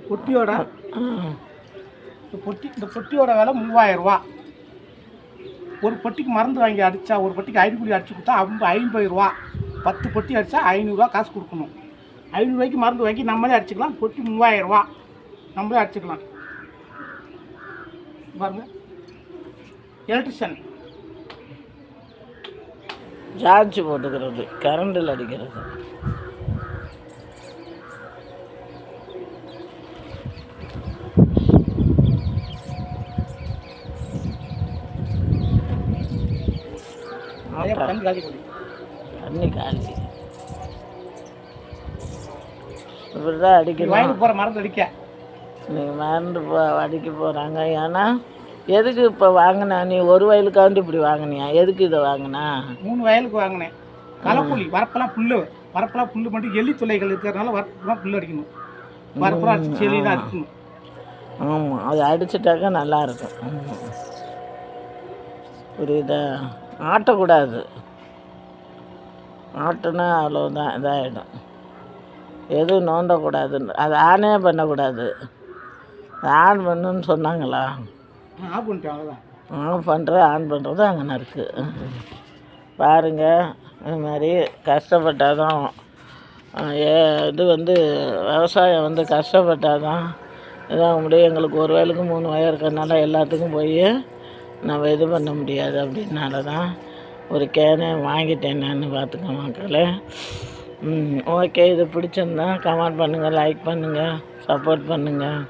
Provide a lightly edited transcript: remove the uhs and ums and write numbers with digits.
பொட்டியோட இந்த பொட்டியோட விலை 3000 ரூபா. ஒரு பொட்டிக்கு மருந்து வாங்கி அடித்தா, ஒரு பொட்டிக்கு 5 குழி அடிச்சு கொடுத்தா 50 ரூபா. 10 பொட்டி அடித்தா 500 காசு கொடுக்கணும். 500 ரூபாய்க்கு மருந்து வாங்கி நம்மளே அடிச்சுக்கலாம். பொட்டி 3000 ரூபா, நம்மளே அடிச்சுக்கலாம். பாருங்க, எலக்ட்ரிஷியன் சார்ஜ் போட்டுக்கிறது, கரண்டில் அடிக்கிறது. தண்ணி காலி இப்படிதான் அடிக்கணும். வயலுக்கு போகிற மருந்து அடிக்க நீங்கள் மருந்து அடிக்க போகிறாங்க. ஏன்னா எதுக்கு இப்போ வாங்கினா? நீ ஒரு வயலுக்காண்டி இப்படி வாங்கினியா? எதுக்கு இதை வாங்கினா? 3 வயலுக்கு வாங்கினேன். களைப்புள்ளி, வரப்பெல்லாம் புல் மட்டும் எலி தொல்லைகள் இருக்கிறதுனால வரப்பெல்லாம் புல் அடிக்கணும். வரப்பெல்லாம் அடிச்சு செடி தான் அடிக்கணும். ஆமாம், அது அடிச்சிட்டாக்கா நல்லாயிருக்கும். புரியுதா? ஆட்டக்கூடாது. ஆட்டுனா அவ்வளோதான், இதாகிடும். எதுவும் நோண்டக்கூடாது. அது ஆனே பண்ணக்கூடாது. ஆன் பண்ணுன்னு சொன்னாங்களா? ஆஃப் பண்ணிட்டேன், அவ்வளோதான். ஆன் பண்ணுறது ஆன் பண்ணுறது அங்கே இருக்குது. பாருங்கள், இது மாதிரி கஷ்டப்பட்டால் தான் இது விவசாயம் கஷ்டப்பட்டால் தான் இதாக முடியும். எங்களுக்கு ஒரு வயலுக்கு 3 வயல் இருக்கிறதுனால எல்லாத்துக்கும் போய் நம்ம இது பண்ண முடியாது. அப்படின்னால தான் ஒரு கேனை வாங்கிட்டேன் நான். பார்த்துக்க மக்களே. ஓகே, இது பிடிச்சிருந்தா கமெண்ட் பண்ணுங்கள், லைக் பண்ணுங்கள், சப்போர்ட் பண்ணுங்கள்.